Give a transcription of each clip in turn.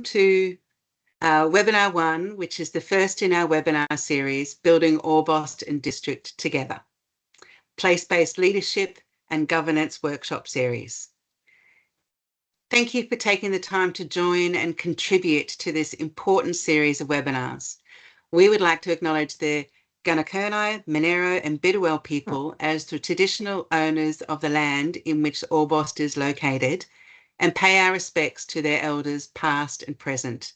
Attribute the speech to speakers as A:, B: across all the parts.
A: to webinar 1, which is the first in our webinar series, Building Orbost and District Together, Place-Based Leadership and Governance Workshop Series. Thank you for taking the time to join and contribute to this important series of webinars. We would like to acknowledge the Gunakurnai, Monero and Bidawal people as the traditional owners of the land in which Orbost is located, and pay our respects to their elders past and present.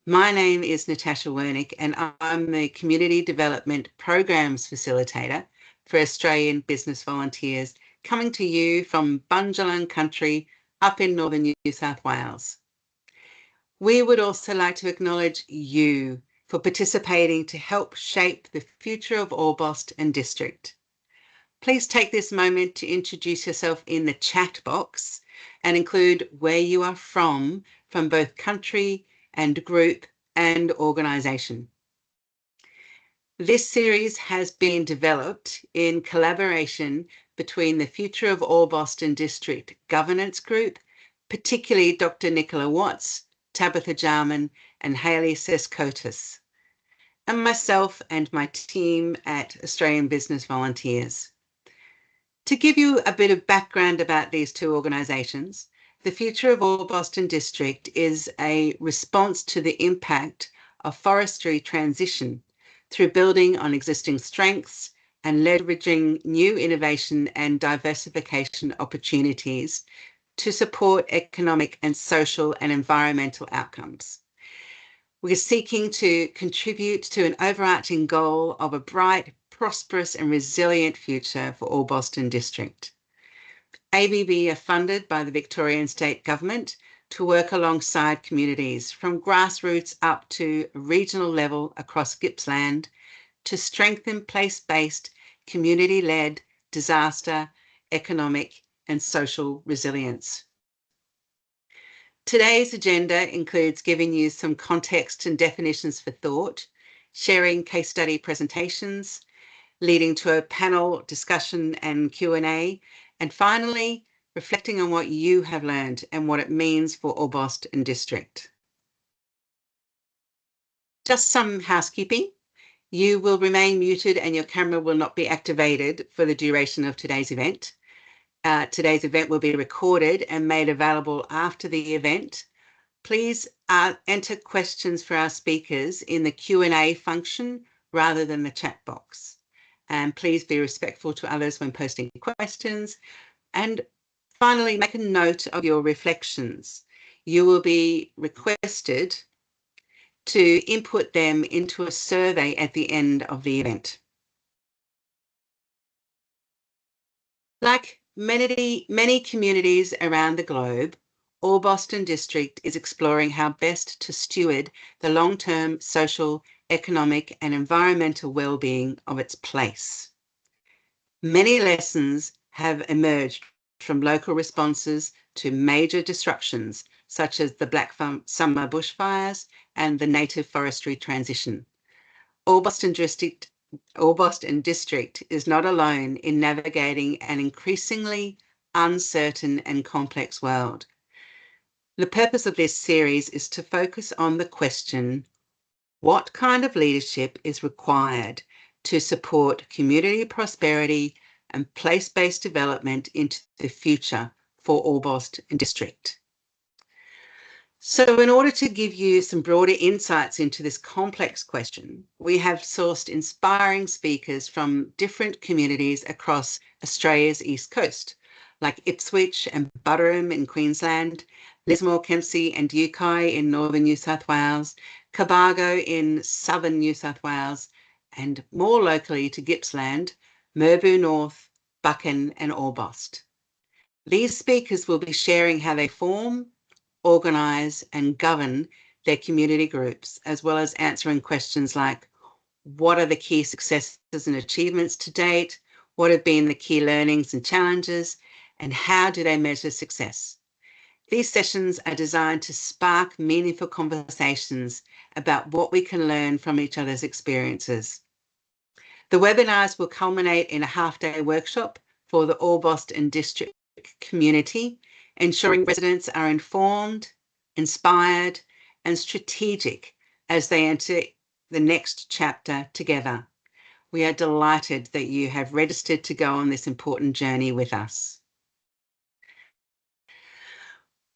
A: My name is Natasha Wernick and I'm the Community Development Programs Facilitator for Australian Business Volunteers, coming to you from Bundjalung Country up in northern New South Wales. We would also like to acknowledge you for participating to help shape the future of Orbost and District. Please take this moment to introduce yourself in the chat box and include where you are from both country and group and organisation. This series has been developed in collaboration between the Future of Orbost and District Governance Group, particularly Dr Nicola Watts, Tabitha Jarman and Hayley Seskotis, and myself and my team at Australian Business Volunteers. To give you a bit of background about these two organisations, the Future of Orbost and District is a response to the impact of forestry transition through building on existing strengths and leveraging new innovation and diversification opportunities to support economic and social and environmental outcomes. We're seeking to contribute to an overarching goal of a bright, prosperous and resilient future for Orbost and District. ABB are funded by the Victorian State Government to work alongside communities from grassroots up to regional level across Gippsland to strengthen place-based, community-led disaster, economic and social resilience. Today's agenda includes giving you some context and definitions for thought, sharing case study presentations, leading to a panel discussion and Q&A, and finally, reflecting on what you have learned and what it means for Orbost and District. Just some housekeeping. You will remain muted and your camera will not be activated for the duration of today's event. Today's event will be recorded and made available after the event. Please enter questions for our speakers in the Q&A function rather than the chat box. And please be respectful to others when posting questions. And finally, make a note of your reflections. You will be requested to input them into a survey at the end of the event. Like many communities around the globe, Orbost and District is exploring how best to steward the long-term social, economic and environmental well-being of its place. Many lessons have emerged from local responses to major disruptions such as the Black Summer bushfires and the native forestry transition. Orbost and District is not alone in navigating an increasingly uncertain and complex world. The purpose of this series is to focus on the question, what kind of leadership is required to support community prosperity and place-based development into the future for Orbost and District? So in order to give you some broader insights into this complex question, we have sourced inspiring speakers from different communities across Australia's east coast, like Ipswich and Butterham in Queensland, Lismore, Kempsey and Elly in northern New South Wales, Cobargo in southern New South Wales, and more locally to Gippsland, Merbau North, Buchan and Orbost. These speakers will be sharing how they form, organise and govern their community groups, as well as answering questions like, what are the key successes and achievements to date? What have been the key learnings and challenges? And how do they measure success? These sessions are designed to spark meaningful conversations about what we can learn from each other's experiences. The webinars will culminate in a half-day workshop for the Orbost and District community, ensuring residents are informed, inspired and strategic as they enter the next chapter together. We are delighted that you have registered to go on this important journey with us.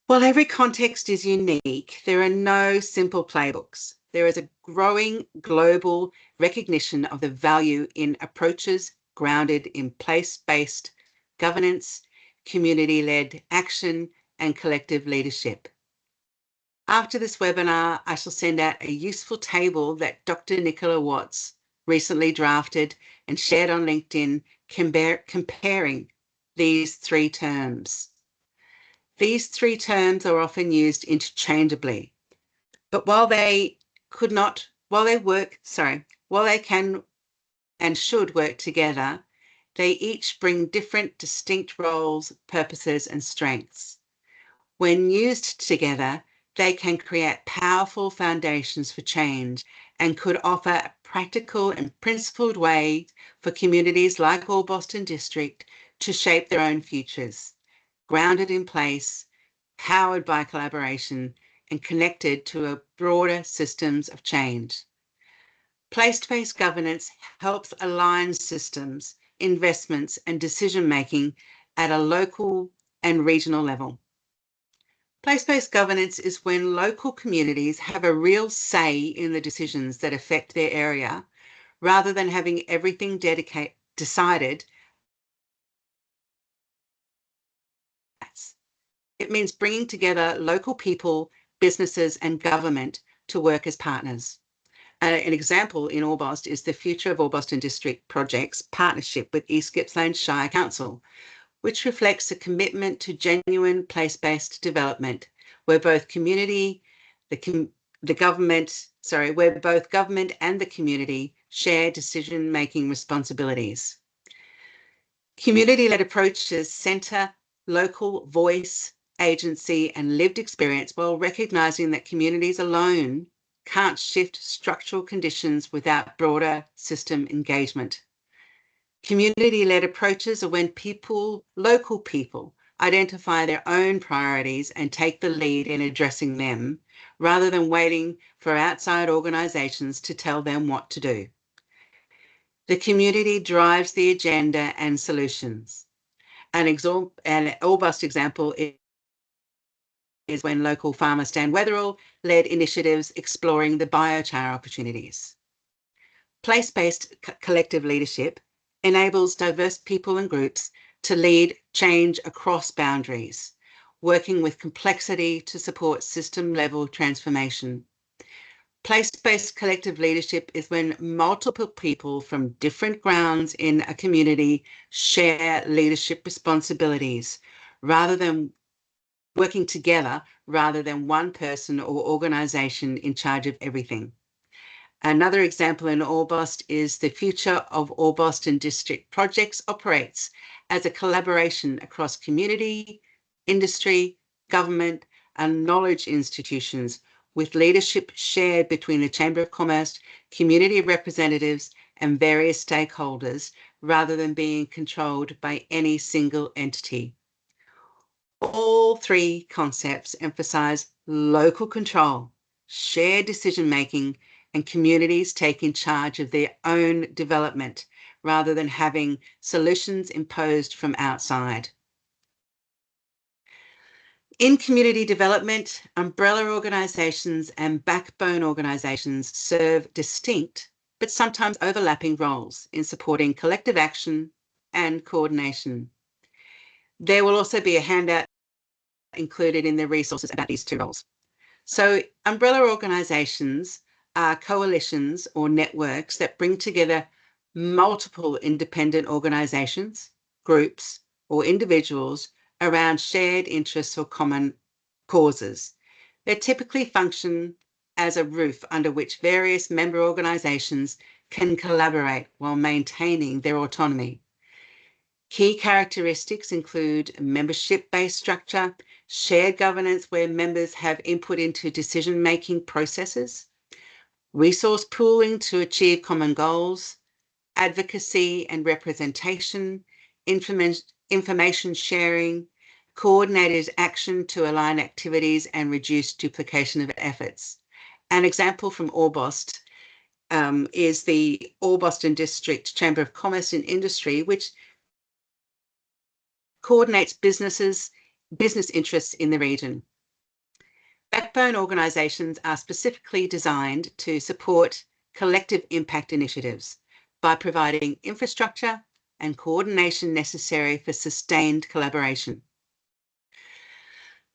A: While every context is unique, there are no simple playbooks. There is a growing global recognition of the value in approaches grounded in place-based governance, community-led action, and collective leadership. After this webinar, I shall send out a useful table that Dr. Nicola Watts recently drafted and shared on LinkedIn, comparing these three terms. These three terms are often used interchangeably, but while they can and should work together, they each bring different distinct roles, purposes, and strengths. When used together, they can create powerful foundations for change and could offer a practical and principled way for communities like Orbost District to shape their own futures, grounded in place, powered by collaboration, and connected to a broader systems of change. Place-based governance helps align systems, investments, and decision-making at a local and regional level. Place-based governance is when local communities have a real say in the decisions that affect their area, rather than having everything decided. It means bringing together local people, businesses, and government to work as partners. An example in Orbost is the Future of Orbost District project's partnership with East Gippsland Shire Council, which reflects a commitment to genuine place-based development, where both government and the community share decision-making responsibilities. Community-led approaches centre local voice, agency, and lived experience while recognising that communities alone can't shift structural conditions without broader system engagement. Community-led approaches are when local people, identify their own priorities and take the lead in addressing them, rather than waiting for outside organisations to tell them what to do. The community drives the agenda and solutions. An Orbost example is when local farmer Stan Weatherall led initiatives exploring the biochar opportunities. Place-based collective leadership enables diverse people and groups to lead change across boundaries, working with complexity to support system-level transformation. Place-based collective leadership is when multiple people from different grounds in a community share leadership responsibilities, rather than working together, rather than one person or organisation in charge of everything. Another example in Orbost is the Future of Orbost District projects operates as a collaboration across community, industry, government, and knowledge institutions, with leadership shared between the Chamber of Commerce, community representatives, and various stakeholders, rather than being controlled by any single entity. All three concepts emphasise local control, shared decision-making, and communities taking charge of their own development, rather than having solutions imposed from outside. In community development, umbrella organisations and backbone organisations serve distinct but sometimes overlapping roles in supporting collective action and coordination. There will also be a handout included in the resources about these two roles. So umbrella organisations are coalitions or networks that bring together multiple independent organisations, groups, or individuals around shared interests or common causes. They typically function as a roof under which various member organisations can collaborate while maintaining their autonomy. Key characteristics include membership-based structure, shared governance where members have input into decision-making processes, resource pooling to achieve common goals, advocacy and representation, information sharing, coordinated action to align activities and reduce duplication of efforts. An example from Orbost is the Orbost District Chamber of Commerce and Industry, which coordinates business interests in the region. Backbone organisations are specifically designed to support collective impact initiatives by providing infrastructure and coordination necessary for sustained collaboration.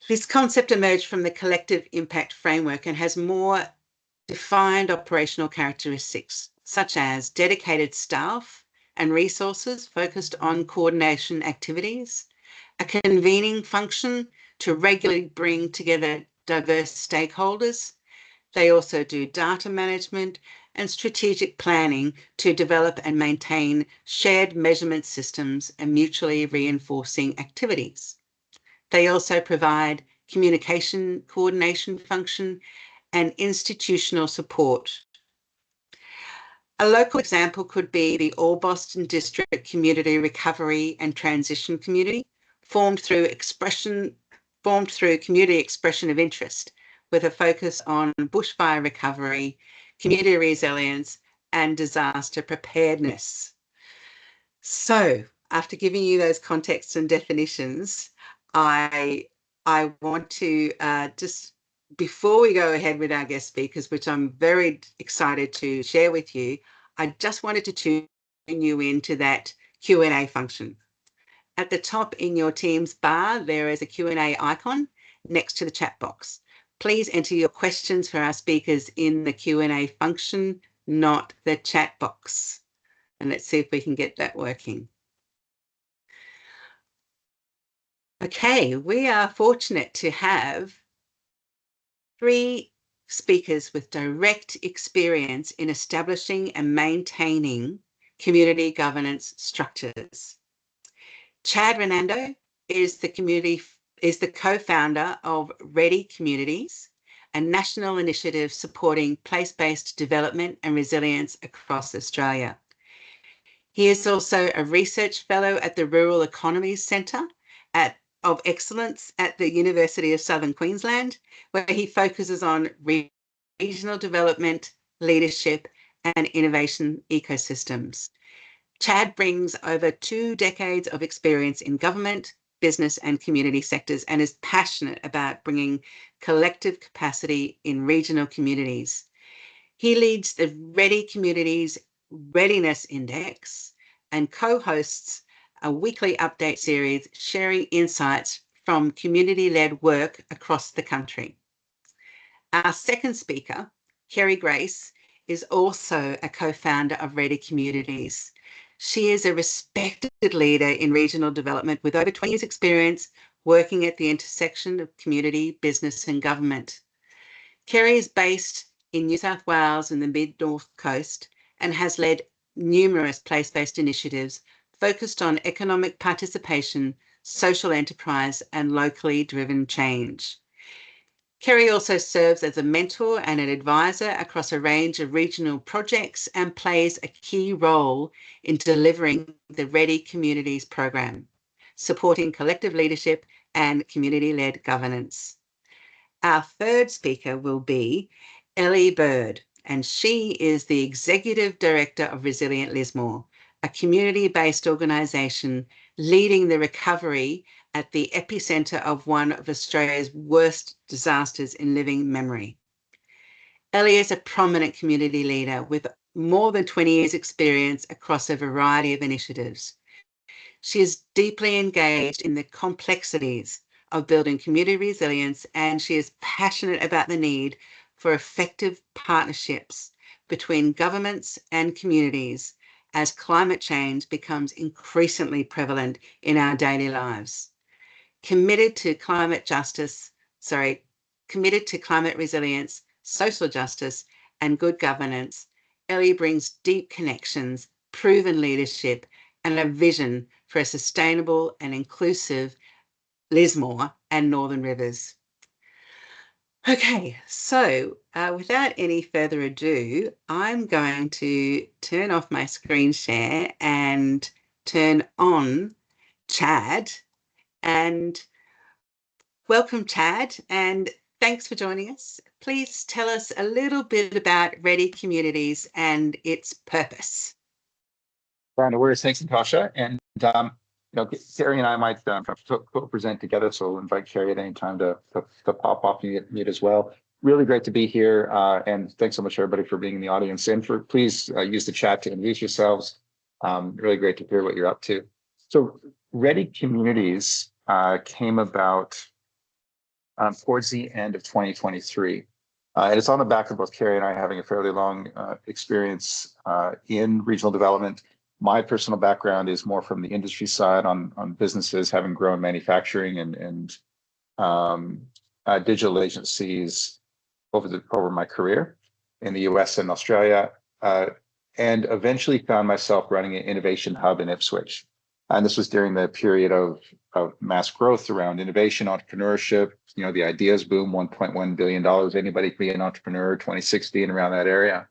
A: This concept emerged from the collective impact framework and has more defined operational characteristics, such as dedicated staff and resources focused on coordination activities, a convening function to regularly bring together diverse stakeholders. They also do data management and strategic planning to develop and maintain shared measurement systems and mutually reinforcing activities. They also provide communication coordination function and institutional support. A local example could be the Orbost District Community Recovery and Transition Community, formed through community expression of interest, with a focus on bushfire recovery, community resilience, and disaster preparedness. So, after giving you those contexts and definitions, I want to just, before we go ahead with our guest speakers, which I'm very excited to share with you, I just wanted to tune you into that Q&A function. At the top in your Teams bar, there is a Q&A icon next to the chat box. Please enter your questions for our speakers in the Q&A function, not the chat box. And let's see if we can get that working. Okay, we are fortunate to have 3 speakers with direct experience in establishing and maintaining community governance structures. Chad Renado is the co-founder of Ready Communities, a national initiative supporting place-based development and resilience across Australia. He is also a research fellow at the Rural Economies Centre of Excellence at the University of Southern Queensland, where he focuses on regional development, leadership, and innovation ecosystems. Chad brings over 2 decades of experience in government, business, and community sectors, and is passionate about bringing collective capacity in regional communities. He leads the Ready Communities Readiness Index and co-hosts a weekly update series sharing insights from community-led work across the country. Our second speaker, Kerry Grace, is also a co-founder of Ready Communities. She is a respected leader in regional development with over 20 years' experience working at the intersection of community, business, and government. Kerry is based in New South Wales and the mid-north coast and has led numerous place-based initiatives focused on economic participation, social enterprise, and locally driven change. Kerry also serves as a mentor and an advisor across a range of regional projects and plays a key role in delivering the Ready Communities program, supporting collective leadership and community-led governance. Our third speaker will be Elly Bird, and she is the Executive Director of Resilient Lismore, a community-based organisation leading the recovery at the epicentre of one of Australia's worst disasters in living memory. Elly is a prominent community leader with more than 20 years' experience across a variety of initiatives. She is deeply engaged in the complexities of building community resilience, and she is passionate about the need for effective partnerships between governments and communities as climate change becomes increasingly prevalent in our daily lives. Committed to climate resilience, social justice, and good governance, Elly brings deep connections, proven leadership, and a vision for a sustainable and inclusive Lismore and Northern Rivers. Okay, so without any further ado, I'm going to turn off my screen share and turn on Chad. And Welcome, Chad, and thanks for joining us. Please tell us a little bit about Ready Communities and its purpose.
B: No worries. Thanks, Natasha. And Kerry and I might co-present together, so we'll invite Kerry at any time to pop off mute as well. Really great to be here, and thanks so much everybody for being in the audience. And please use the chat to introduce yourselves. Really great to hear what you're up to. So Ready Communities came about towards the end of 2023. And it's on the back of both Kerry and I having a fairly long experience in regional development. My personal background is more from the industry side on businesses, having grown manufacturing and digital agencies over my career in the US and Australia, and eventually found myself running an innovation hub in Ipswich. And this was during the period of mass growth around innovation, entrepreneurship, the ideas boom, $1.1 billion. Anybody can be an entrepreneur, 2016, around that area.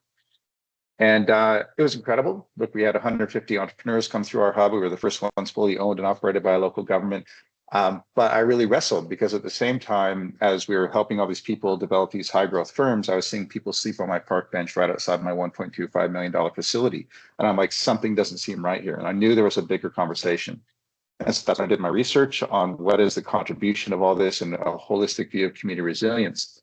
B: And it was incredible. Look, we had 150 entrepreneurs come through our hub. We were the first ones fully owned and operated by a local government. But I really wrestled because at the same time, as we were helping all these people develop these high growth firms, I was seeing people sleep on my park bench right outside my $1.25 million facility. And I'm like, something doesn't seem right here. And I knew there was a bigger conversation. And so that's when I did my research on what is the contribution of all this and a holistic view of community resilience.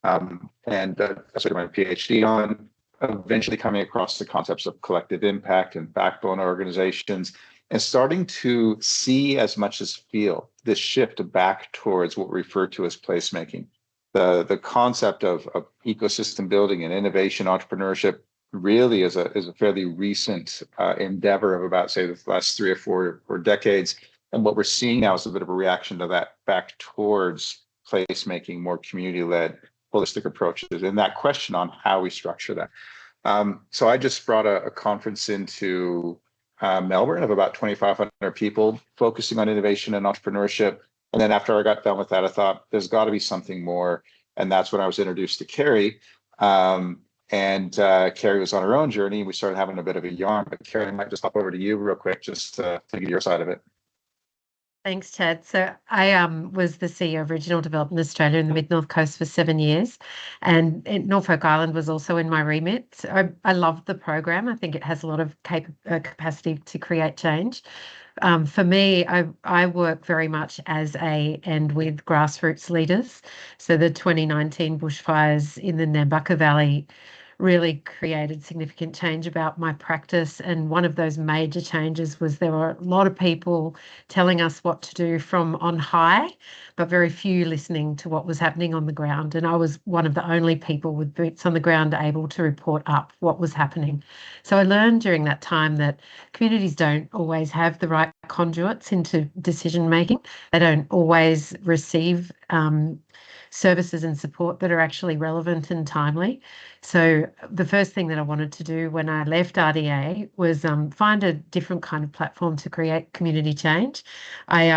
B: And that's what I did my PhD on, eventually coming across the concepts of collective impact and backbone organizations, and starting to see as much as feel this shift back towards what we refer to as placemaking. The concept of ecosystem building and innovation entrepreneurship really is a fairly recent endeavor of about, say, the last 3 or 4 decades. And what we're seeing now is a bit of a reaction to that, back towards placemaking, more community-led, holistic approaches, and that question on how we structure that. So I just brought a conference into Melbourne of about 2,500 people focusing on innovation and entrepreneurship. And then after I got done with that, I thought there's got to be something more. And that's when I was introduced to Kerry. And Kerry was on her own journey, and we started having a bit of a yarn. But Kerry, I might just hop over to you real quick, just to get your side of it.
C: Thanks, Chad. So I was the CEO of Regional Development Australia in the Mid-North Coast for 7 years, and Norfolk Island was also in my remit. So I love the program. I think it has a lot of capacity to create change. For me, I work very much as and with grassroots leaders. So the 2019 bushfires in the Nambucca Valley really created significant change about my practice. And one of those major changes was there were a lot of people telling us what to do from on high, but very few listening to what was happening on the ground. And I was one of the only people with boots on the ground able to report up what was happening. So I learned during that time that communities don't always have the right conduits into decision making. They don't always receive services and support that are actually relevant and timely. So the first thing that I wanted to do when I left RDA was find a different kind of platform to create community change. I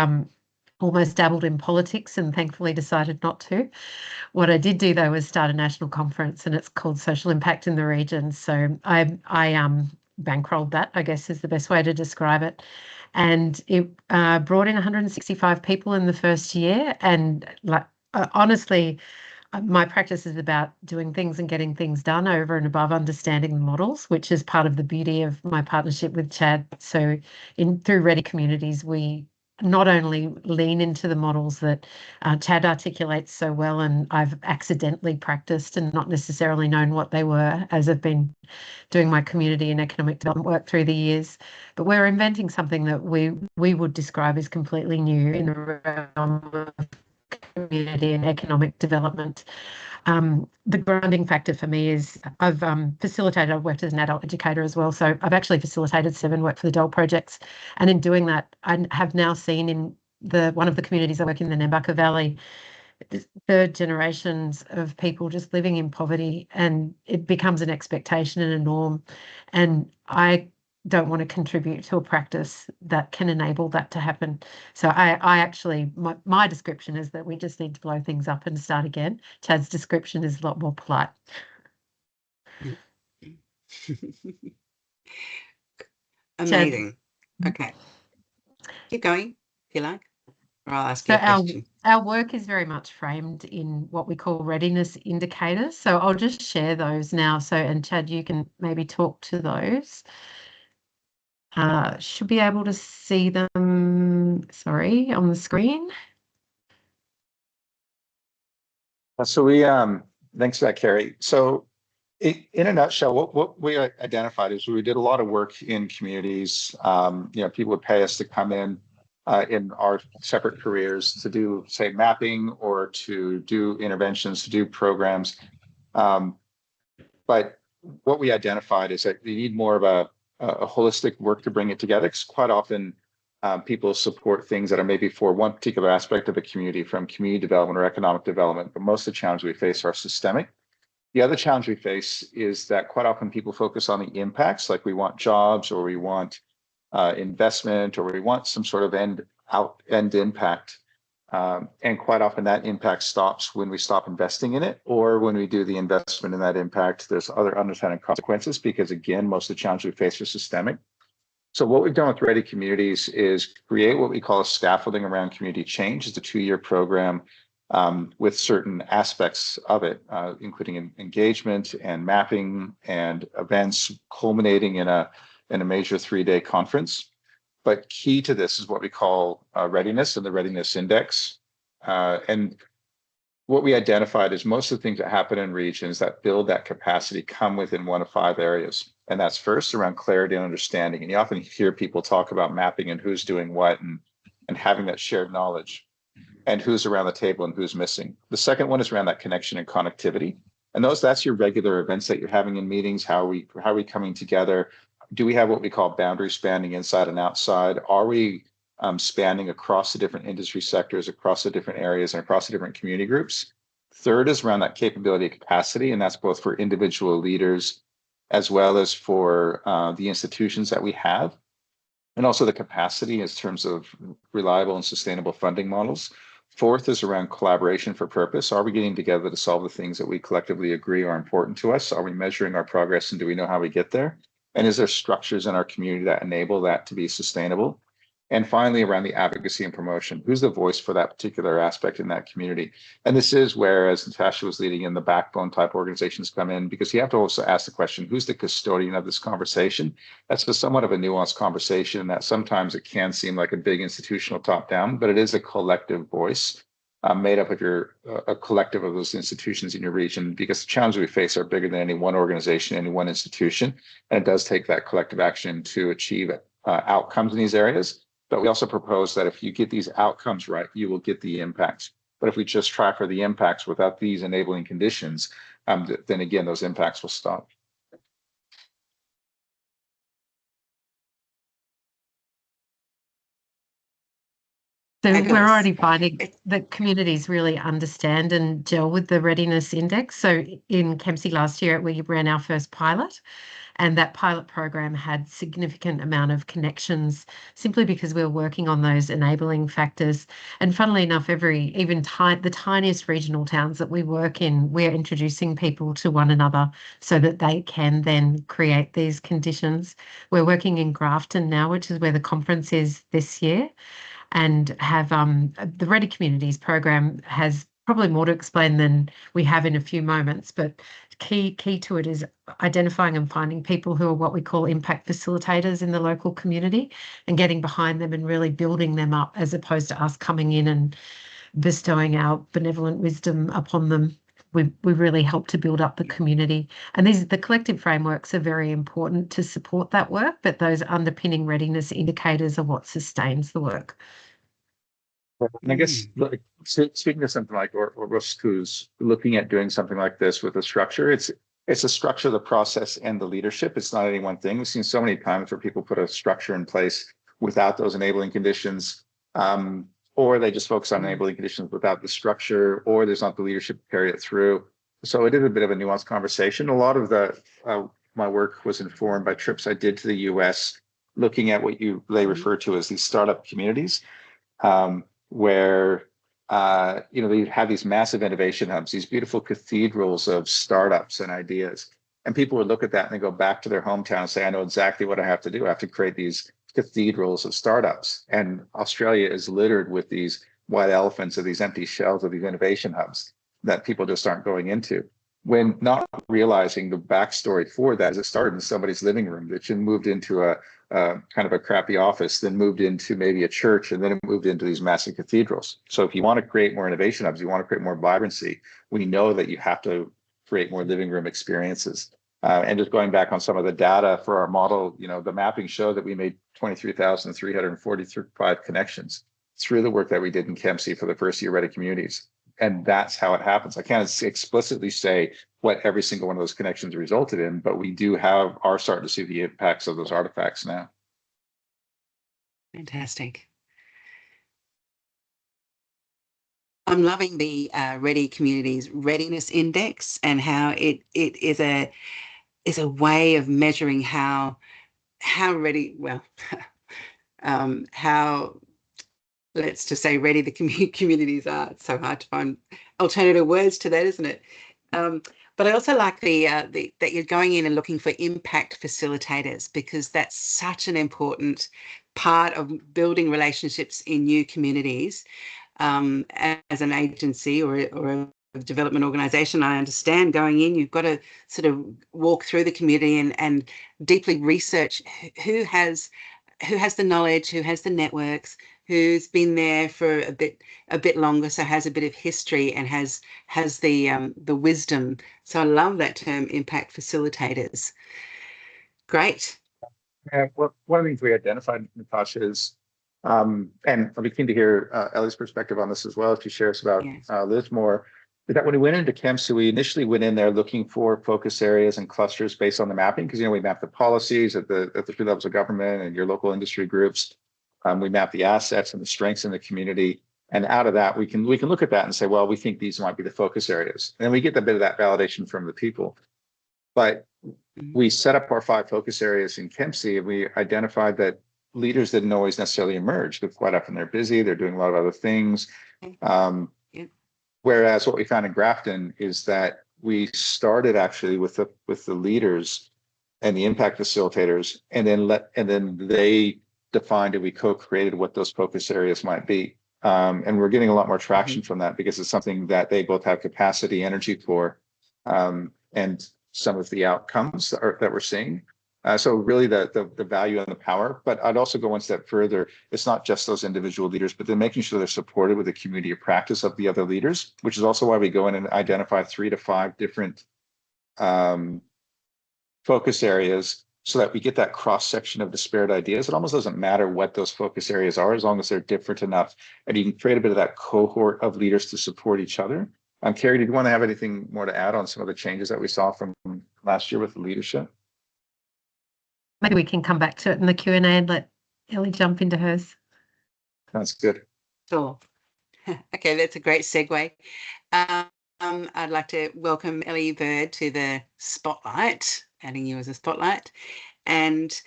C: almost dabbled in politics and thankfully decided not to. What I did do, though, was start a national conference, and it's called Social Impact in the Region. So I bankrolled that, I guess is the best way to describe it. And it brought in 165 people in the first year. And honestly, my practice is about doing things and getting things done over and above understanding the models, which is part of the beauty of my partnership with Chad. So through Ready Communities, we not only lean into the models that Chad articulates so well, and I've accidentally practiced and not necessarily known what they were as I've been doing my community and economic development work through the years, but we're inventing something that we would describe as completely new in the realm of community and economic development. The grounding factor for me is I've worked as an adult educator as well. So I've actually facilitated 7 Work for the Dole projects. And in doing that, I have now seen in one of the communities I work in the Nambucca Valley, third generations of people just living in poverty, and it becomes an expectation and a norm. And I don't want to contribute to a practice that can enable that to happen. So I actually, my description is that we just need to blow things up and start again. Chad's description is a lot more polite.
A: Amazing. Chad. Okay. Keep going, if you like. Or I'll ask
C: So
A: you a question.
C: our work is very much framed in what we call readiness indicators. So I'll just share those now. So, and Chad, you can maybe talk to those. Should be able to see them, sorry, on the screen.
B: So thanks for that, Kerry. So in a nutshell, what we identified is we did a lot of work in communities. People would pay us to come in our separate careers to do, say, mapping or to do interventions, to do programs. But what we identified is that you need more of a holistic work to bring it together, because quite often people support things that are maybe for one particular aspect of a community, from community development or economic development, but most of the challenges we face are systemic. The other challenge we face is that quite often people focus on the impacts, like we want jobs or we want investment or we want some sort of end impact. And quite often that impact stops when we stop investing in it, or when we do the investment in that impact, there's other unintended consequences, because again, most of the challenges we face are systemic. So what we've done with Ready Communities is create what we call a scaffolding around community change. It's a 2-year program with certain aspects of it, including engagement and mapping and events culminating in a major 3-day conference. But key to this is what we call readiness and the readiness index. And what we identified is most of the things that happen in regions that build that capacity come within one of 5 areas. And that's first around clarity and understanding. And you often hear people talk about mapping and who's doing what and having that shared knowledge and who's around the table and who's missing. The second one is around that connection and connectivity. And that's your regular events that you're having in meetings. How are we coming together? Do we have what we call boundary spanning inside and outside? Are we spanning across the different industry sectors, across the different areas, and across the different community groups? Third is around that capability and capacity, and that's both for individual leaders as well as for the institutions that we have, and also the capacity in terms of reliable and sustainable funding models. Fourth is around collaboration for purpose. Are we getting together to solve the things that we collectively agree are important to us? Are we measuring our progress, and do we know how we get there? And is there structures in our community that enable that to be sustainable? And finally, around the advocacy and promotion, who's the voice for that particular aspect in that community? And this is where, as Natasha was leading in, the backbone type organizations come in, because you have to also ask the question, who's the custodian of this conversation? That's somewhat of a nuanced conversation that sometimes it can seem like a big institutional top down, but it is a collective voice made up of a collective of those institutions in your region, because the challenges we face are bigger than any one organization, any one institution. And it does take that collective action to achieve outcomes in these areas. But we also propose that if you get these outcomes right, you will get the impacts. But if we just try for the impacts without these enabling conditions, then again, those impacts will stop.
C: So
A: Fabulous.
C: we're already finding that communities really understand and gel with the readiness index. So in Kempsey last year, we ran our first pilot, and that pilot program had significant amount of connections simply because we were working on those enabling factors. And funnily enough, the tiniest regional towns that we work in, we're introducing people to one another so that they can then create these conditions. We're working in Grafton now, which is where the conference is this year, and have the Ready Communities program has probably more to explain than we have in a few moments, but key to it is identifying and finding people who are what we call impact facilitators in the local community and getting behind them and really building them up, as opposed to us coming in and bestowing our benevolent wisdom upon them. We really help to build up the community. And the collective frameworks are very important to support that work, but those underpinning readiness indicators are what sustains the work.
B: And I guess speaking of something like Orbost, who's looking at doing something like this with a structure, it's a structure, the process, and the leadership. It's not any one thing. We've seen so many times where people put a structure in place without those enabling conditions, or they just focus on enabling conditions without the structure, or there's not the leadership to carry it through. So it is a bit of a nuanced conversation. A lot of my work was informed by trips I did to the US, looking at what they refer to as these startup communities, where they have these massive innovation hubs, these beautiful cathedrals of startups and ideas. And people would look at that and they go back to their hometown and say, I know exactly what I have to do. I have to create these cathedrals of startups. And Australia is littered with these white elephants or these empty shells of these innovation hubs that people just aren't going into, when not realizing the backstory for that is it started in somebody's living room that then moved into a kind of a crappy office, then moved into maybe a church, and then it moved into these massive cathedrals. So if you want to create more innovation hubs, you want to create more vibrancy, we know that you have to create more living room experiences. And just going back on some of the data for our model, the mapping showed that we made 23,345 connections through the work that we did in Kempsey for the first year Ready Communities. And that's how it happens. I can't explicitly say what every single one of those connections resulted in, but we are starting to see the impacts of those artifacts now.
A: Fantastic. I'm loving the Ready Communities Readiness Index and how it is a way of measuring how ready, well, how, let's just say, ready the communities are. It's so hard to find alternative words to that, isn't it? But I also like that you're going in and looking for impact facilitators, because that's such an important part of building relationships in new communities. As an agency or a development organisation, I understand going in, you've got to sort of walk through the community and deeply research who has the knowledge, who has the networks, who's been there for a bit longer, so has a bit of history and has the wisdom. So I love that term, impact facilitators. Great.
B: Yeah, well, one of the things we identified, Natasha, is, and I'll be keen to hear Elly's perspective on this as well, if she shares about Lismore, is that when we went into Kempsey, we initially went in there looking for focus areas and clusters based on the mapping, because we mapped the policies at the three levels of government and your local industry groups. We map the assets and the strengths in the community, and out of that, we can look at that and say, well, we think these might be the focus areas, and then we get a bit of that validation from the people. But we set up our 5 focus areas in Kempsey, and we identified that leaders didn't always necessarily emerge. They're quite often they're busy, they're doing a lot of other things. Whereas what we found in Grafton is that we started actually with the leaders and the impact facilitators, and then they defined and we co-created what those focus areas might be. And we're getting a lot more traction from that, because it's something that they both have capacity, energy for, and some of the outcomes that we're seeing. So really the value and the power, but I'd also go one step further. It's not just those individual leaders, but then making sure they're supported with a community of practice of the other leaders, which is also why we go in and identify 3 to 5 different focus areas, so that we get that cross-section of disparate ideas. It almost doesn't matter what those focus areas are, as long as they're different enough, and you can create a bit of that cohort of leaders to support each other. Kerry, did you want to have anything more to add on some of the changes that we saw from last year with the leadership?
C: Maybe we can come back to it in the Q&A and let Elly jump into hers.
B: That's good.
A: Sure. Okay, that's a great segue. I'd like to welcome Elly Bird to the spotlight, adding you as a spotlight. And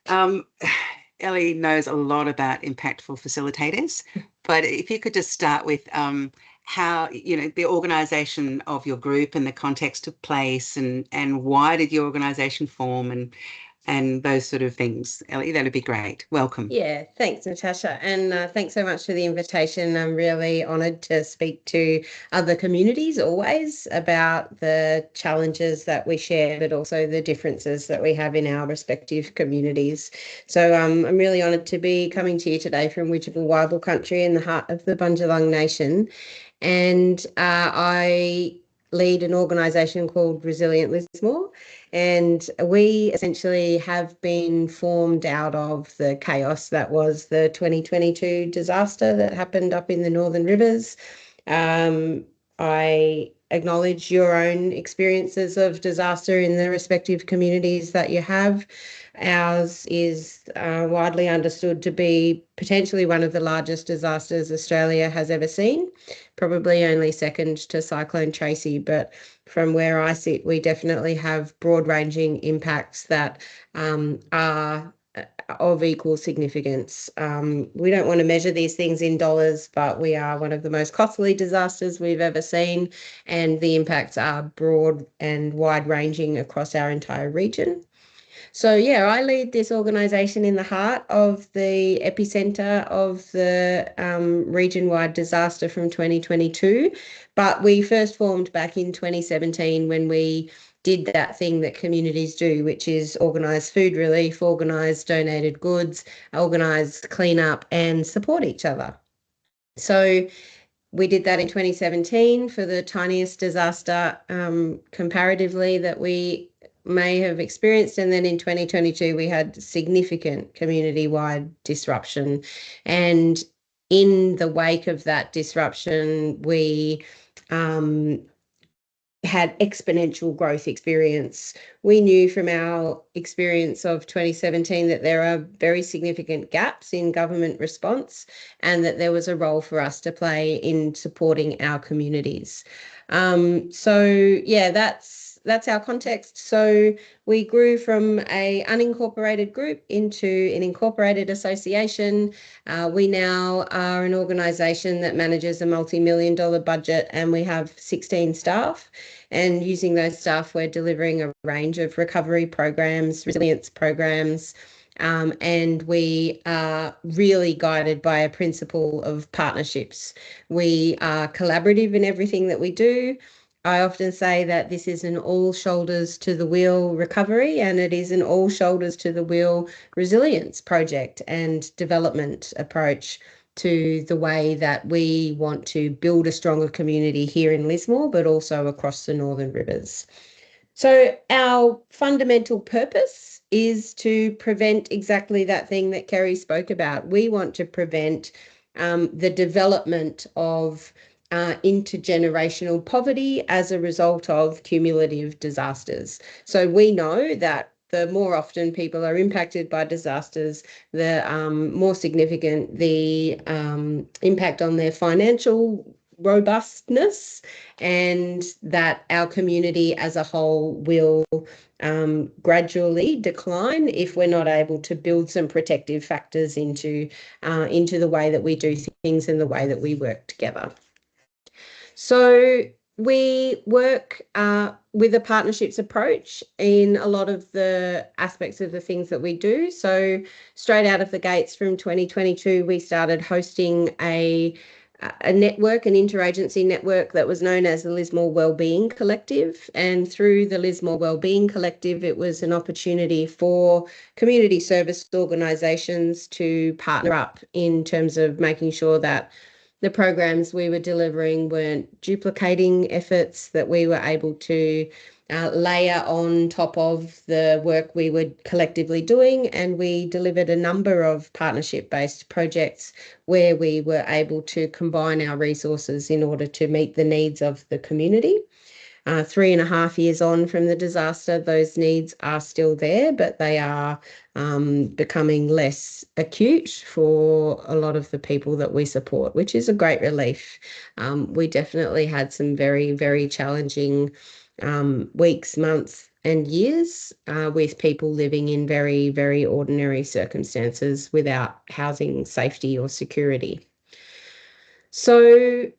A: Elly knows a lot about impactful facilitators, but if you could just start with how, the organisation of your group and the context of place, and why did your organisation form, and those sort of things. Elly, that'd be great. Welcome.
D: Yeah, thanks, Natasha. And thanks so much for the invitation. I'm really honoured to speak to other communities always about the challenges that we share, but also the differences that we have in our respective communities. So I'm really honoured to be coming to you today from Widjabul country in the heart of the Bundjalung Nation. And I lead an organisation called Resilient Lismore, and we essentially have been formed out of the chaos that was the 2022 disaster that happened up in the Northern Rivers. I acknowledge your own experiences of disaster in the respective communities that you have. Ours is widely understood to be potentially one of the largest disasters Australia has ever seen, probably only second to Cyclone Tracy, but from where I sit, we definitely have broad-ranging impacts that are of equal significance. We don't want to measure these things in dollars, but we are one of the most costly disasters we've ever seen, and the impacts are broad and wide-ranging across our entire region. So yeah, I lead this organisation in the heart of the epicentre of the region-wide disaster from 2022. But we first formed back in 2017 when we did that thing that communities do, which is organise food relief, organise donated goods, organise cleanup and support each other. So we did that in 2017 for the tiniest disaster comparatively that we may have experienced. And then in 2022, we had significant community-wide disruption. And in the wake of that disruption, we had exponential growth experience. We knew from our experience of 2017 that there are very significant gaps in government response and that there was a role for us to play in supporting our communities. So yeah, that's our context. So we grew from an unincorporated group into an incorporated association. We now are an organisation that manages a multi-million-dollar budget, and we have 16 staff. And using those staff, we're delivering a range of recovery programs, resilience programs, and we are really guided by a principle of partnerships. We are collaborative in everything that we do. I often say that this is an all shoulders to the wheel recovery, and it is an all shoulders to the wheel resilience project and development approach to the way that we want to build a stronger community here in Lismore, but also across the Northern Rivers. So our fundamental purpose is to prevent exactly that thing that Kerry spoke about. We want to prevent the development of intergenerational poverty as a result of cumulative disasters. So we know that the more often people are impacted by disasters, the more significant the impact on their financial robustness, and that our community as a whole will gradually decline if we're not able to build some protective factors into the way that we do things and the way that we work together. So we work with a partnerships approach in a lot of the aspects of the things that we do. So straight out of the gates from 2022, we started hosting a network, an interagency network that was known as the Lismore Wellbeing Collective. And through the Lismore Wellbeing Collective, it was an opportunity for community service organisations to partner up in terms of making sure that the programs we were delivering weren't duplicating efforts, that we were able to layer on top of the work we were collectively doing. And we delivered a number of partnership-based projects where we were able to combine our resources in order to meet the needs of the community. 3.5 years on from the disaster, those needs are still there, but they are becoming less acute for a lot of the people that we support, which is a great relief. We definitely had some very, very challenging weeks, months and years with people living in very, very ordinary circumstances without housing, safety or security. So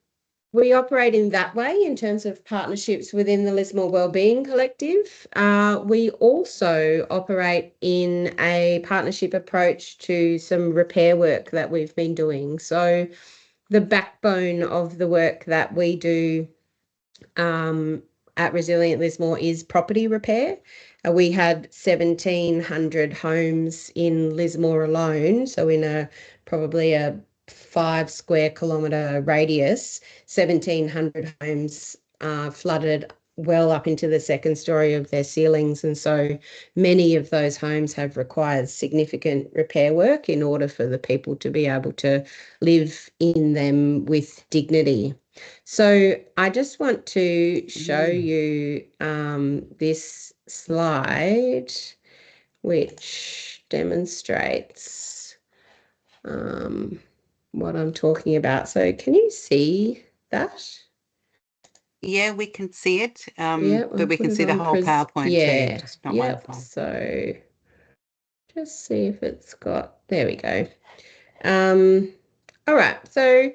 D: we operate in that way in terms of partnerships within the Lismore Wellbeing Collective. We also operate in a partnership approach to some repair work that we've been doing. So the backbone of the work that we do at Resilient Lismore is property repair. We had 1,700 homes in Lismore alone, so in probably a 5 square kilometre radius, 1,700 homes flooded well up into the second story of their ceilings. And so many of those homes have required significant repair work in order for the people to be able to live in them with dignity. So I just want to show you this slide, which demonstrates what I'm talking about. So can you see that?
A: Yeah, we can see it,
D: Yeah,
A: but we can see the whole PowerPoint too, just not one file.
D: So just see if it's got, there we go. All right, so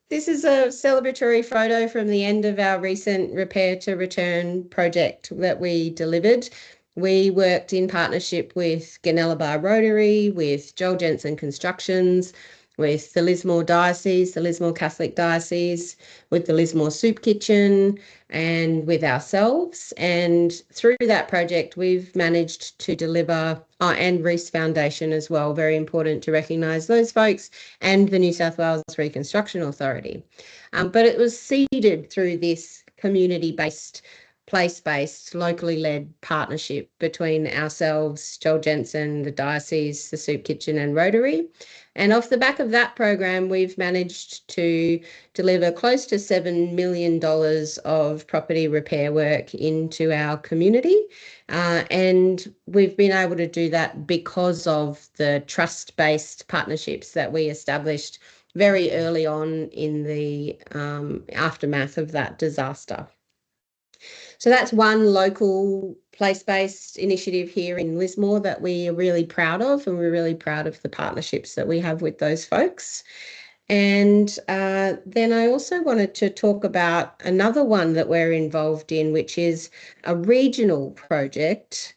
D: this is a celebratory photo from the end of our recent Repair to Return project that we delivered. We worked in partnership with Bar Rotary, with Joel Jensen Constructions, with the Lismore Diocese, the Lismore Catholic Diocese, with the Lismore Soup Kitchen, and with ourselves. And through that project, we've managed to deliver, and Reese Foundation as well, very important to recognise those folks, and the New South Wales Reconstruction Authority. But it was seeded through this community-based, place-based, locally led partnership between ourselves, Joel Jensen, the Diocese, the Soup Kitchen and Rotary. And off the back of that program, we've managed to deliver close to $7 million of property repair work into our community. And we've been able to do that because of the trust-based partnerships that we established very early on in the aftermath of that disaster. So that's one local place-based initiative here in Lismore that we are really proud of, and we're really proud of the partnerships that we have with those folks. And then I also wanted to talk about another one that we're involved in, which is a regional project,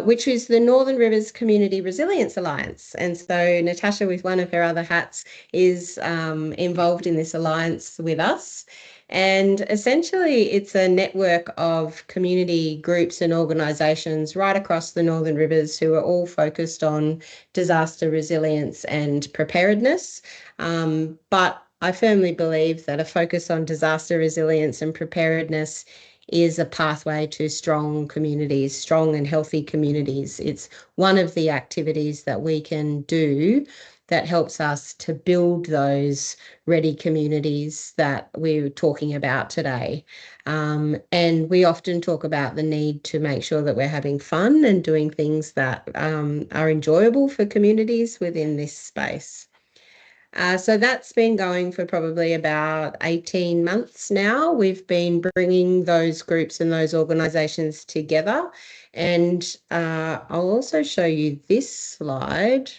D: which is the Northern Rivers Community Resilience Alliance. And so Natasha, with one of her other hats, is involved in this alliance with us. And essentially, it's a network of community groups and organisations right across the Northern Rivers who are all focused on disaster resilience and preparedness. But I firmly believe that a focus on disaster resilience and preparedness is a pathway to strong communities, strong and healthy communities. It's one of the activities that we can do that helps us to build those ready communities that we're talking about today. And we often talk about the need to make sure that we're having fun and doing things that are enjoyable for communities within this space. So that's been going for probably about 18 months now. We've been bringing those groups and those organisations together. And I'll also show you this slide.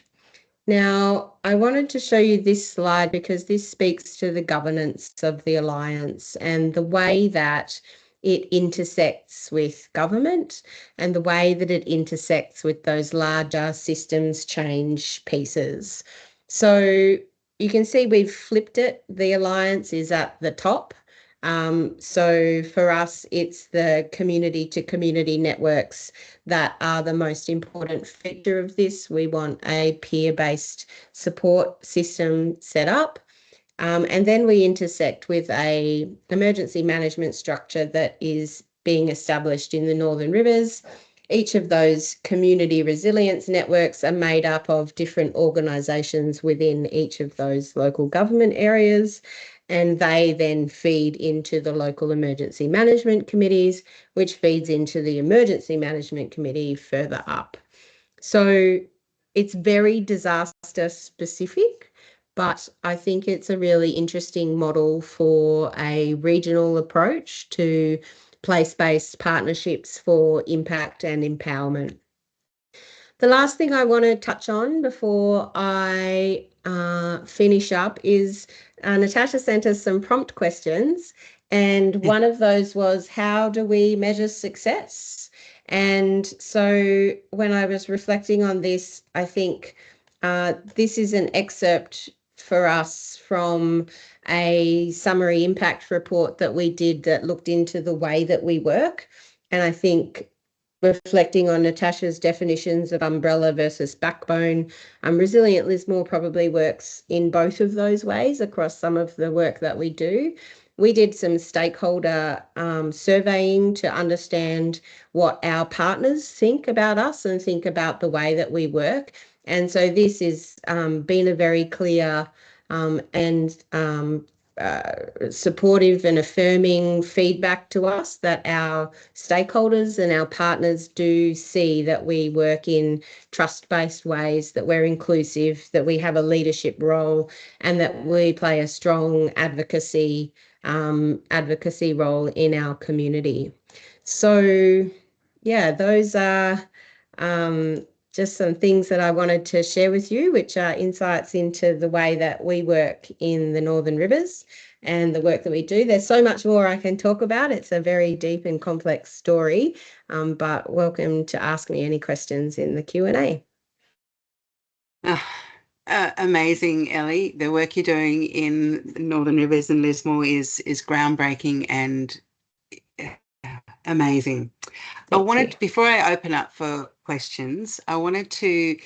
D: Now, I wanted to show you this slide because this speaks to the governance of the Alliance and the way that it intersects with government and the way that it intersects with those larger systems change pieces. So you can see we've flipped it. The Alliance is at the top. So for us, it's the community to community networks that are the most important feature of this. We want a peer-based support system set up. And then we intersect with a emergency management structure that is being established in the Northern Rivers. Each of those community resilience networks are made up of different organisations within each of those local government areas, and they then feed into the local emergency management committees, which feeds into the emergency management committee further up. So it's very disaster specific, but I think it's a really interesting model for a regional approach to place-based partnerships for impact and empowerment. The last thing I want to touch on before I finish up is Natasha sent us some prompt questions, and one of those was, how do we measure success? And so when I was reflecting on this, I think this is an excerpt for us from a summary impact report that we did that looked into the way that we work. And I think reflecting on Natasha's definitions of umbrella versus backbone, Resilient Lismore probably works in both of those ways across some of the work that we do. We did some stakeholder surveying to understand what our partners think about us and think about the way that we work. And so this has been a very clear and supportive and affirming feedback to us that our stakeholders and our partners do see that we work in trust-based ways, that we're inclusive, that we have a leadership role, and that we play a strong advocacy role in our community. So yeah, those are just some things that I wanted to share with you, which are insights into the way that we work in the Northern Rivers and the work that we do. There's so much more I can talk about. It's a very deep and complex story, but welcome to ask me any questions in the Q&A.
A: Amazing, Elly. The work you're doing in Northern Rivers and Lismore is groundbreaking and amazing. Before I open up for questions, I wanted to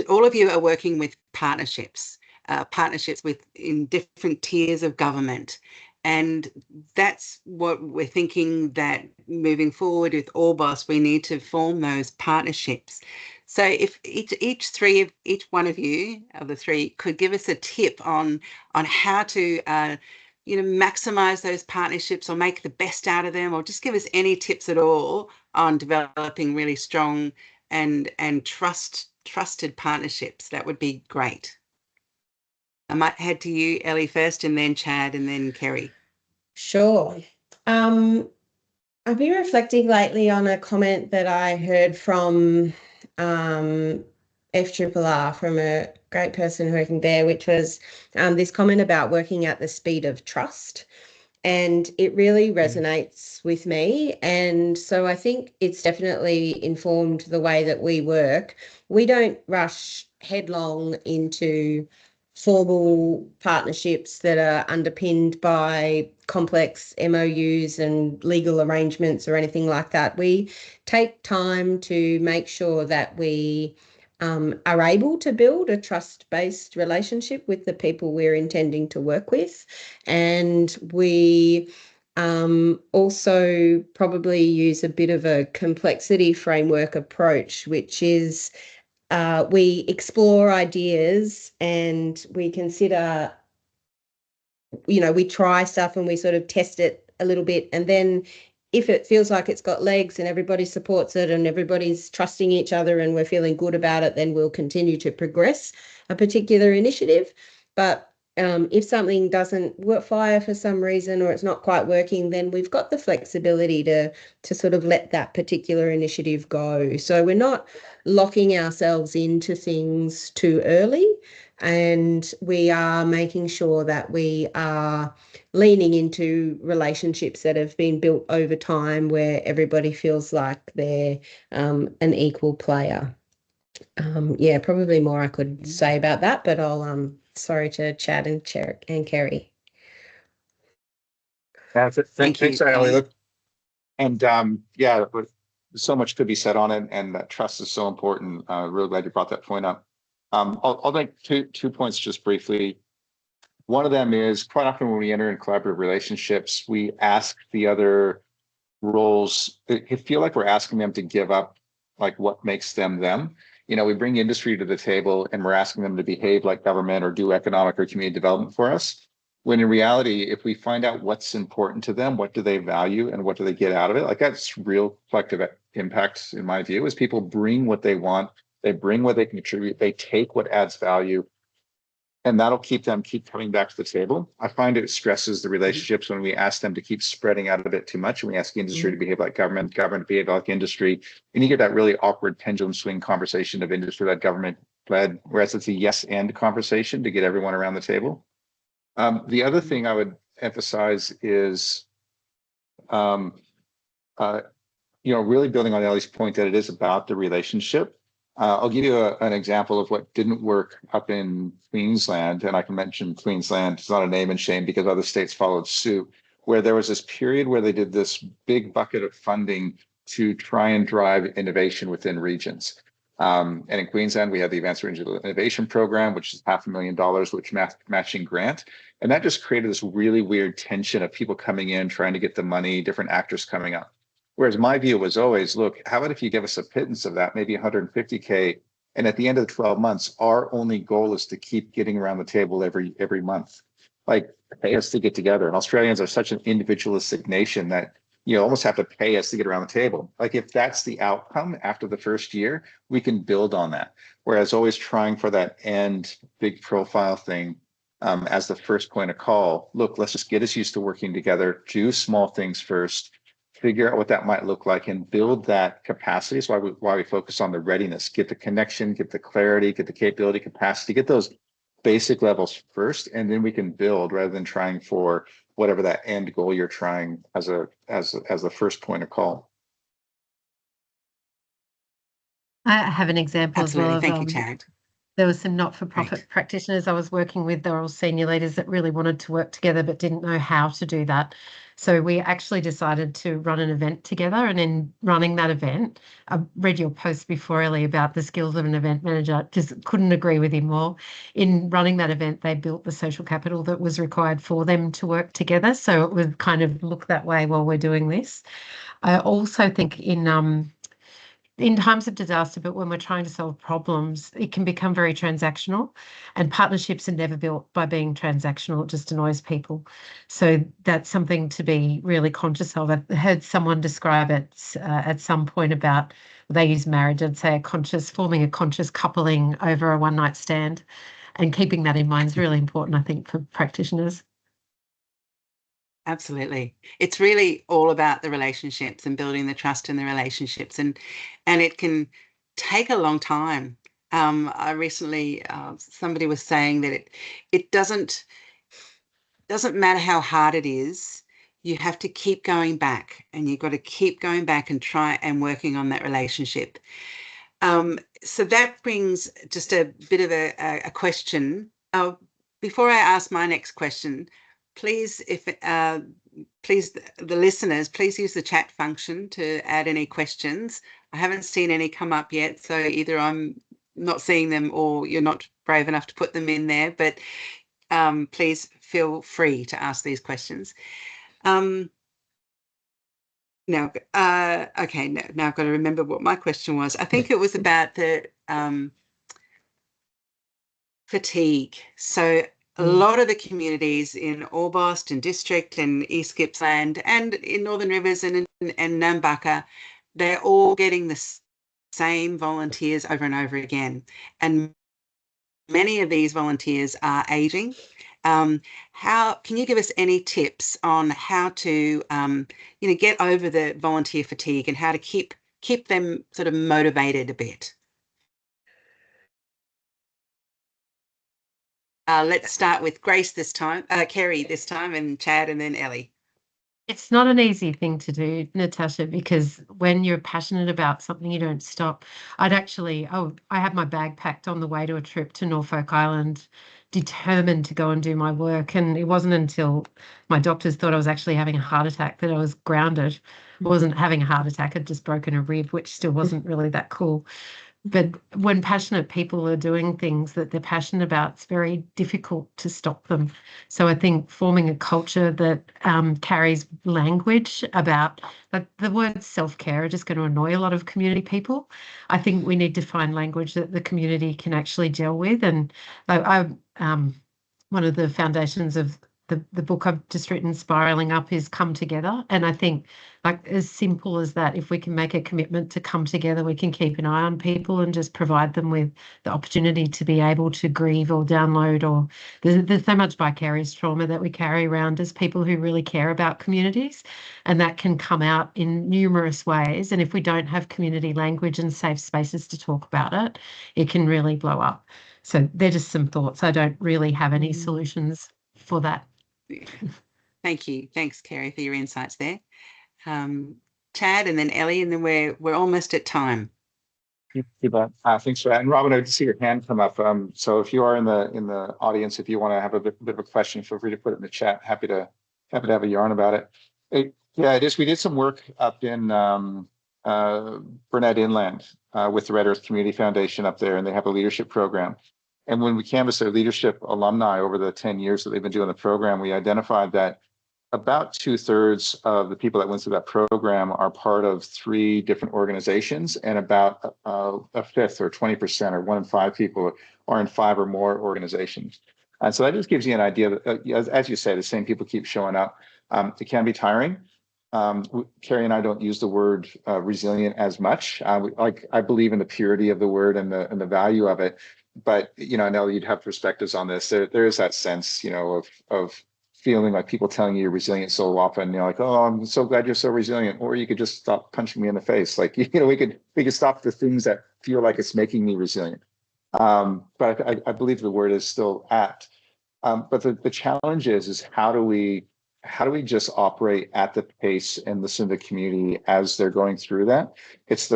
A: all of you are working with partnerships in different tiers of government. And that's what we're thinking, that moving forward with Orbost, we need to form those partnerships. So if each one of you, of the three, could give us a tip on how to maximize those partnerships or make the best out of them, or just give us any tips at all on developing really strong and trusted partnerships, that would be great. I might head to you, Elly, first, and then Chad, and then Kerry.
D: Sure. I've been reflecting lately on a comment that I heard from FRRR, from a great person working there, which was this comment about working at the speed of trust. And it really resonates with me. And so I think it's definitely informed the way that we work. We don't rush headlong into formal partnerships that are underpinned by complex MOUs and legal arrangements or anything like that. We take time to make sure that we are able to build a trust-based relationship with the people we're intending to work with. And we also probably use a bit of a complexity framework approach, which is we explore ideas and we consider, we try stuff and we sort of test it a little bit. And then if it feels like it's got legs and everybody supports it and everybody's trusting each other and we're feeling good about it, then we'll continue to progress a particular initiative. But if something doesn't fire for some reason or it's not quite working, then we've got the flexibility to sort of let that particular initiative go. So we're not locking ourselves into things too early, and we are making sure that we are leaning into relationships that have been built over time where everybody feels like they're an equal player. Probably more I could say about that, but I'll sorry to Chad and Kerry.
B: Thanks, Elly. Look, and so much could be said on it, and that trust is so important. Really glad you brought that point up. I'll make two points just briefly. One of them is, quite often when we enter in collaborative relationships, we ask the other roles, I feel like we're asking them to give up like what makes them them. We bring industry to the table and we're asking them to behave like government or do economic or community development for us. When in reality, if we find out what's important to them, what do they value and what do they get out of it, like that's real collective impact, in my view, is people bring what they want, they bring what they can contribute, they take what adds value, and that'll keep them coming back to the table. I find it stresses the relationships when we ask them to keep spreading out a bit too much, and we ask industry to behave like government, government to behave like industry, and you get that really awkward pendulum swing conversation of industry-led, government-led, whereas it's a yes and conversation to get everyone around the table. The other thing I would emphasize is, really building on Elly's point that it is about the relationship. I'll give you an example of what didn't work up in Queensland, and I can mention Queensland. It's not a name and shame because other states followed suit, where there was this period where they did this big bucket of funding to try and drive innovation within regions. And in Queensland, we had the Advanced Regional Innovation Program, which is $500,000, which matching grant. And that just created this really weird tension of people coming in, trying to get the money, different actors coming up. Whereas my view was always, look, how about if you give us a pittance of that, maybe 150K, and at the end of the 12 months, our only goal is to keep getting around the table every month. Like, pay us to get together. And Australians are such an individualistic nation that you almost have to pay us to get around the table. Like, if that's the outcome after the first year, we can build on that. Whereas always trying for that end big profile thing as the first point of call, look, let's just get us used to working together, do small things first, figure out what that might look like and build that capacity. So why we focus on the readiness, get the connection, get the clarity, get the capability, capacity, get those basic levels first, and then we can build rather than trying for whatever that end goal you're trying as the first point of call.
C: I have an example
A: Absolutely.
C: as well
A: Thank
C: of
A: you, Chad.
C: there was some not-for-profit
A: Great.
C: practitioners I was working with. They were all senior leaders that really wanted to work together but didn't know how to do that. So we actually decided to run an event together. And in running that event, I read your post before, Elly, about the skills of an event manager. Just couldn't agree with you more. In running that event, they built the social capital that was required for them to work together. So it would kind of look that way while we're doing this. I also think in times of disaster, but when we're trying to solve problems, it can become very transactional, and partnerships are never built by being transactional. It just annoys people. So that's something to be really conscious of. I've heard someone describe it at some point about, they use marriage, I'd say forming a conscious coupling over a one night stand, and keeping that in mind is really important, I think, for practitioners.
A: Absolutely. It's really all about the relationships and building the trust in the relationships, and it can take a long time. I recently, somebody was saying that it doesn't matter how hard it is. You have to keep going back, and you've got to keep going back and try and working on that relationship. So that brings just a bit of a question. Before I ask my next question, please, please, the listeners, please use the chat function to add any questions. I haven't seen any come up yet, so either I'm not seeing them or you're not brave enough to put them in there, but please feel free to ask these questions. Now, okay, now I've got to remember what my question was. I think it was about the fatigue. So a lot of the communities in Orbost and District and East Gippsland and in Northern Rivers and Nambucca, they're all getting the same volunteers over and over again. And many of these volunteers are aging. How can you give us any tips on how to, get over the volunteer fatigue and how to keep them sort of motivated a bit? Let's start with Grace this time, Kerry this time, and Chad, and then Elly.
C: It's not an easy thing to do, Natasha, because when you're passionate about something, you don't stop. I had my bag packed on the way to a trip to Norfolk Island, determined to go and do my work. And it wasn't until my doctors thought I was actually having a heart attack that I was grounded. I wasn't having a heart attack, I'd just broken a rib, which still wasn't really that cool. But when passionate people are doing things that they're passionate about, it's very difficult to stop them. So I think forming a culture that carries language about, like, the word self-care are just going to annoy a lot of community people. I think we need to find language that the community can actually gel with. And one of the foundations of the book I've just written, Spiraling Up, is come together. And I think, like, as simple as that, if we can make a commitment to come together, we can keep an eye on people and just provide them with the opportunity to be able to grieve or download, or there's so much vicarious trauma that we carry around as people who really care about communities, and that can come out in numerous ways. And if we don't have community language and safe spaces to talk about it, it can really blow up. So they're just some thoughts. I don't really have any solutions for that.
A: Thank you. Thanks, Kerry, for your insights there. Chad, and then Elly, and then we're almost at time.
B: Thanks for that. And Robin, I see your hand come up. So if you are in the audience, if you want to have a bit of a question, feel free to put it in the chat. Happy to have a yarn about it. Yeah, it is. We did some work up in Burnett Inland with the Red Earth Community Foundation up there, and they have a leadership program. And when we canvassed their leadership alumni over the 10 years that they've been doing the program, we identified that about 2/3 of the people that went through that program are part of 3 different organizations, and about a fifth, or 20%, or 1 in 5 people are in 5 or more organizations. And so that just gives you an idea that, as you say, the same people keep showing up. It can be tiring. Kerry and I don't use the word resilient as much. I believe in the purity of the word and the value of it. But I know you'd have perspectives on this. There is that sense, of feeling like people telling you you're resilient so often, you're like, oh, I'm so glad you're so resilient. Or you could just stop punching me in the face. Like, we could stop the things that feel like it's making me resilient. But I believe the word is still apt. But the challenge is how do we just operate at the pace and listen to the community as they're going through that? It's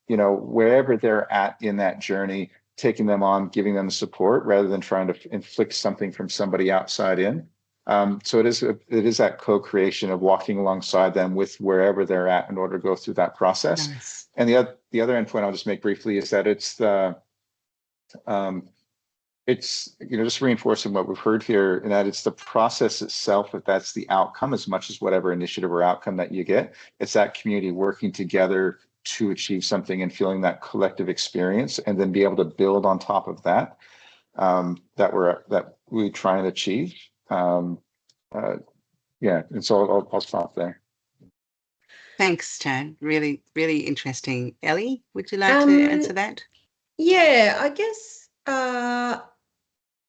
B: wherever they're at in that journey, taking them on, giving them support rather than trying to inflict something from somebody outside in. So it is that co-creation of walking alongside them with wherever they're at in order to go through that process. Nice. And the other end point I'll just make briefly is that it's just reinforcing what we've heard here, and that it's the process itself, if that's the outcome, as much as whatever initiative or outcome that you get. It's that community working together to achieve something and feeling that collective experience, and then be able to build on top of that, that we try and achieve. And so I'll stop there.
A: Thanks, Chad. Really, really interesting. Elly, would you like to answer that?
D: Yeah, I guess.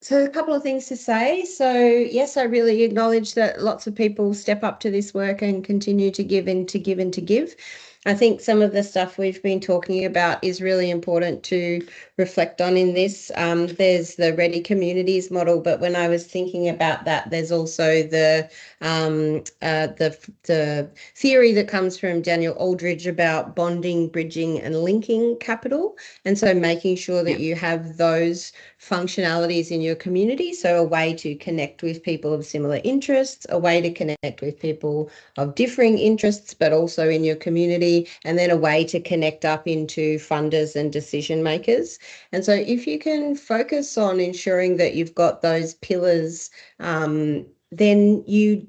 D: So a couple of things to say. So yes, I really acknowledge that lots of people step up to this work and continue to give and to give and to give. I think some of the stuff we've been talking about is really important to reflect on in this. There's the Ready Communities model, but when I was thinking about that, there's also the theory that comes from Daniel Aldridge about bonding, bridging, and linking capital. And so making sure that you have those functionalities in your community. So a way to connect with people of similar interests, a way to connect with people of differing interests, but also in your community, and then a way to connect up into funders and decision makers. And so if you can focus on ensuring that you've got those pillars, then you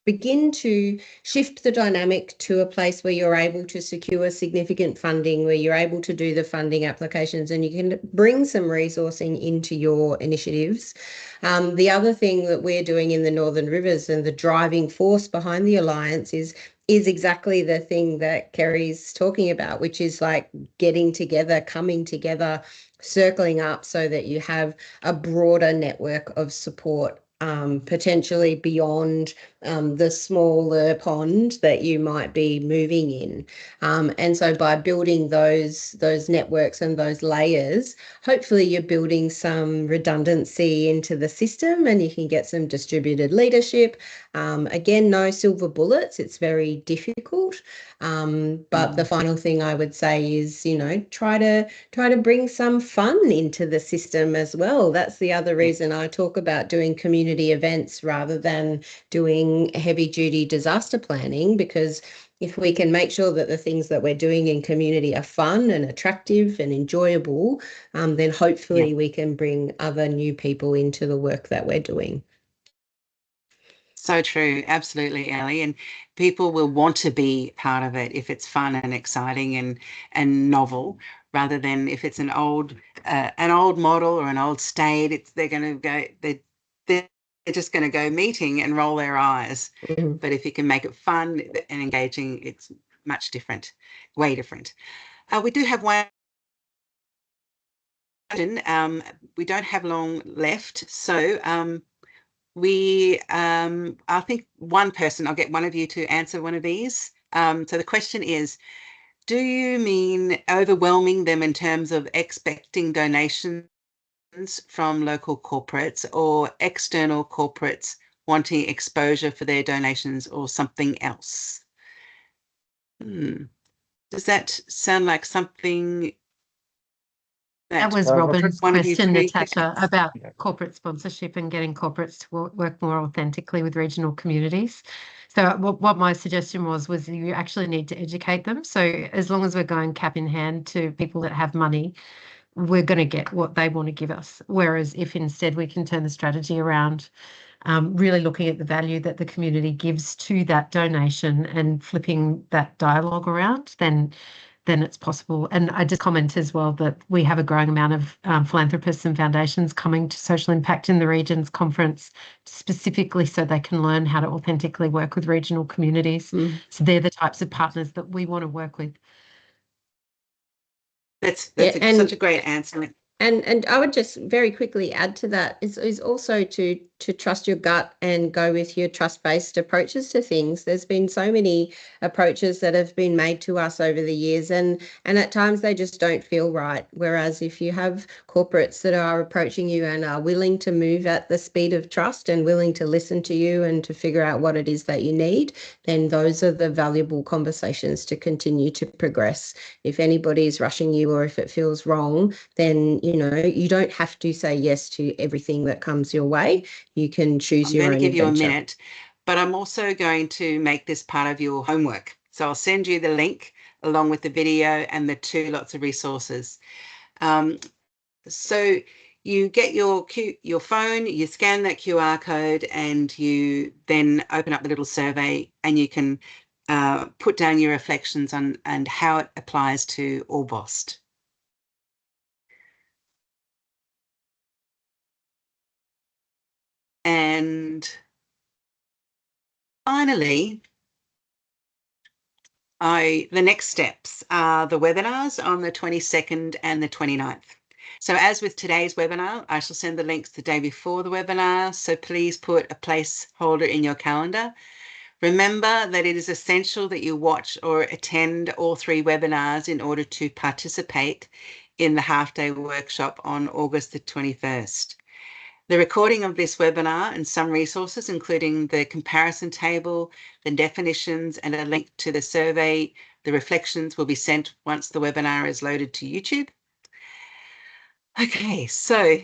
D: begin to shift the dynamic to a place where you're able to secure significant funding, where you're able to do the funding applications, and you can bring some resourcing into your initiatives. The other thing that we're doing in the Northern Rivers, and the driving force behind the Alliance, is exactly the thing that Kerry's talking about, which is like getting together, coming together, circling up so that you have a broader network of support, potentially beyond the smaller pond that you might be moving in. And so by building those networks and those layers, hopefully you're building some redundancy into the system, and you can get some distributed leadership. Again, no silver bullets. It's very difficult. But the final thing I would say is, try to bring some fun into the system as well. That's the other reason I talk about doing community events rather than doing heavy duty disaster planning, because if we can make sure that the things that we're doing in community are fun and attractive and enjoyable, then hopefully we can bring other new people into the work that we're doing.
A: So true. Absolutely, Elly. And people will want to be part of it if it's fun and exciting and novel, rather than if it's an old model or an old state. They're going to go. They're just going to go meeting and roll their eyes. Mm-hmm. But if you can make it fun and engaging, it's much different, way different. We do have one. We don't have long left, so I think one person, I'll get one of you to answer one of these. So the question is, do you mean overwhelming them in terms of expecting donations from local corporates, or external corporates wanting exposure for their donations, or something else? Does that sound like something?
C: That was Robin's question, Natasha, about corporate sponsorship and getting corporates to work more authentically with regional communities. So what my suggestion was you actually need to educate them. So as long as we're going cap in hand to people that have money, we're going to get what they want to give us. Whereas if instead we can turn the strategy around, really looking at the value that the community gives to that donation and flipping that dialogue around, then it's possible. And I just comment as well that we have a growing amount of philanthropists and foundations coming to Social Impact in the Regions conference specifically so they can learn how to authentically work with regional communities. So they're the types of partners that we want to work with.
A: That's such a great answer.
D: And I would just very quickly add to that is also to trust your gut and go with your trust-based approaches to things. There's been so many approaches that have been made to us over the years, and at times they just don't feel right. Whereas if you have corporates that are approaching you and are willing to move at the speed of trust and willing to listen to you and to figure out what it is that you need, then those are the valuable conversations to continue to progress. If anybody's rushing you or if it feels wrong, then you don't have to say yes to everything that comes your way. You can choose
A: I'm
D: your
A: going
D: own
A: to give you a
D: adventure.
A: minute, but I'm also going to make this part of your homework. So I'll send you the link along with the video and the 2 lots of resources. So you get your phone, you scan that QR code, and you then open up the little survey, and you can put down your reflections on and how it applies to Orbost. And finally, the next steps are the webinars on the 22nd and the 29th. So as with today's webinar, I shall send the links the day before the webinar, so please put a placeholder in your calendar. Remember that it is essential that you watch or attend all 3 webinars in order to participate in the half-day workshop on August the 21st. The recording of this webinar and some resources, including the comparison table, the definitions, and a link to the survey, the reflections, will be sent once the webinar is loaded to YouTube. Okay, so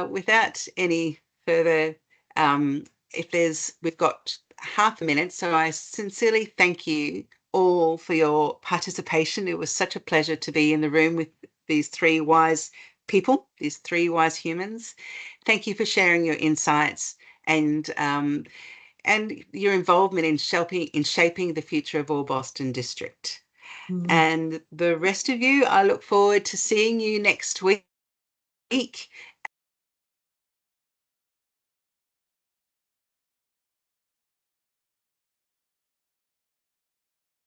A: without any further, we've got half a minute, so I sincerely thank you all for your participation. It was such a pleasure to be in the room with these 3 wise people, these 3 wise humans. Thank you for sharing your insights and your involvement in shaping the future of Orbost District. And the rest of you, I look forward to seeing you next week